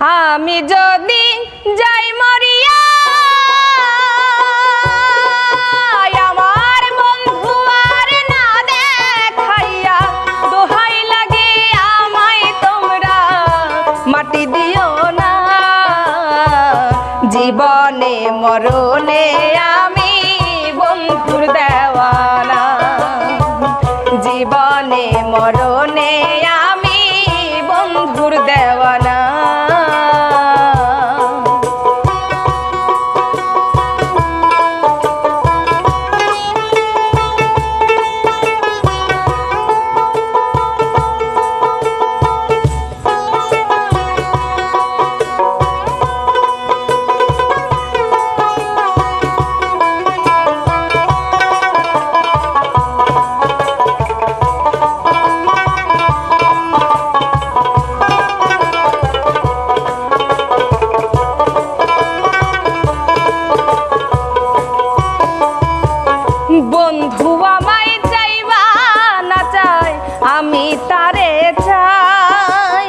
আমি যদি যাই মরিয়া আমার বন্ধু আর না দেখাইয়া দোহাই লাগে আমায় তোমরা মাটি দিও না। জীবনে মরণে আমি বন্ধুর দেওয়ানা, জীবনে মরণে আমি বন্ধুর দেওয়ানা। বন্ধু আমায় চাইবা না চাই আমি তারে চাই,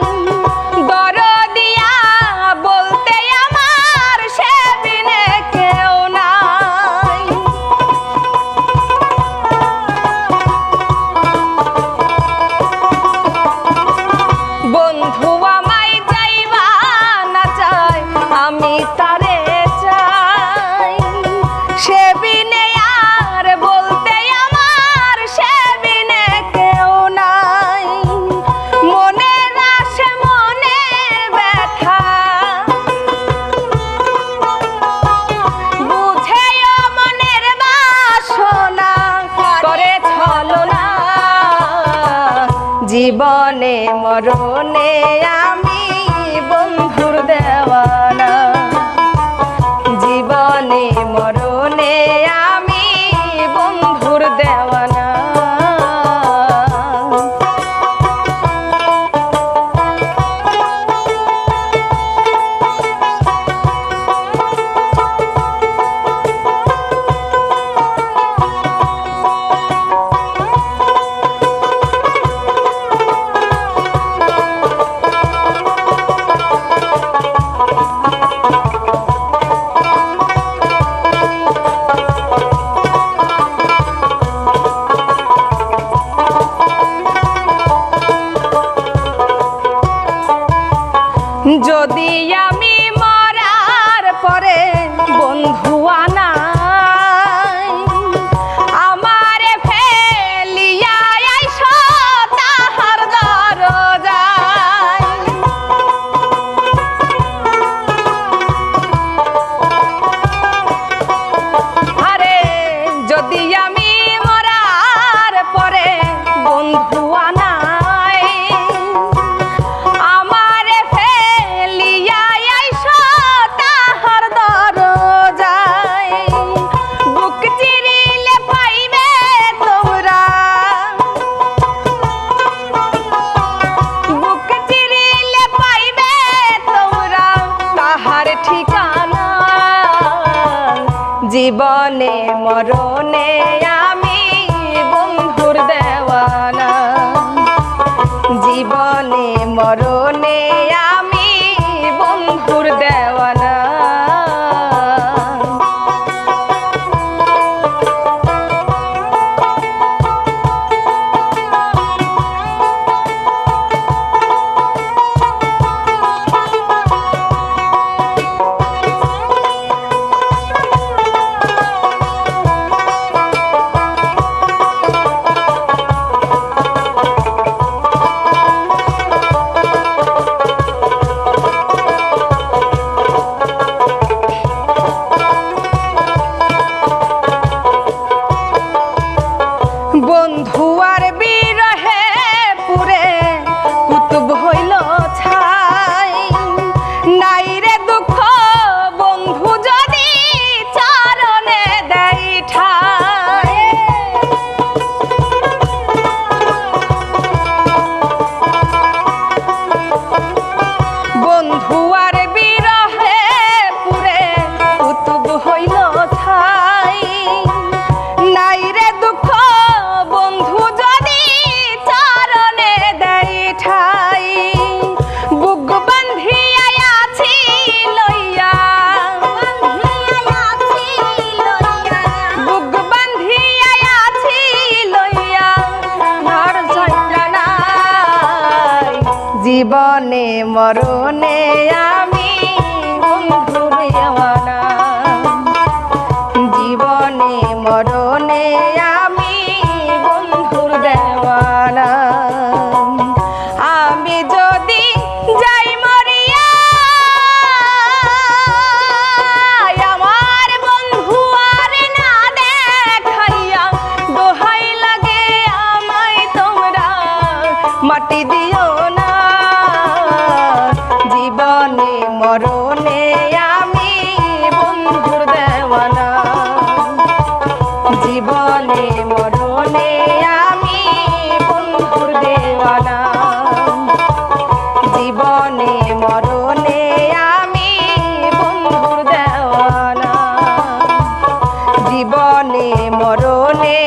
দরদিয়া বলতে আমার সে বিনে কেউ নাই। বন্ধু আমায় চাইবা না চাই আমি তারে চাই, সে বিনে বলতে আমার সে বিনে কেউ নাই। মনের আশে মনের ব্যথা বুঝেও মনের বাসনা করে ছলনা। জীবনে মরণে আমি বন্ধুর দেওয়ানা, জীবনে মরণে আমি বন্ধুর দেওয়ানা। যদি আমি মরার পরে বন্ধু আনাই আমারে ফেলিয়া আইসো তাহার দরজায়। আরে যদি আমি মরার পরে বন্ধু আনাই আমারে ফেলিয়া আইসো তাহার দরজায়। বুক চিরিলে পাইবে তোমরা, বুক চিরিলে পাইবে তোমরা তাহার ঠিকানা। জীবনে মরণে আমি বন্ধুর দেওয়ানা, জীবনে মরণে আমি বন্ধুর দেওয়ানা। বন্ধু আর বিরহে পুরে কুতুব হইল ছাই, নাই রে দুঃখ বন্ধু যদি চরণে দেয় ঠাই। বন্ধু আর বিরহে পুরে কুতুব হইল ছাই, নাই রে দুঃখ বন্ধু যদি চরণে দেয় ঠাই। বুক বান্ধিয়া জীবনে মরণে আমি বন্ধুর দেওয়ানা জীবনে মরণে আমি বন্ধুর দেওয়ানা আমি যদি যাই মরিয়া আমার বন্ধু আর না দেখাইয়া দোহাই লাগে আমায় তোমরা মাটি দিও না জীবনে মরণে আমি বন্ধুর দেওয়ানা জীবনে মরণে আমি বন্ধুর দেওয়ানা জীবনে মরণে আমি বন্ধুর দেওয়ানা জীবনে মরণে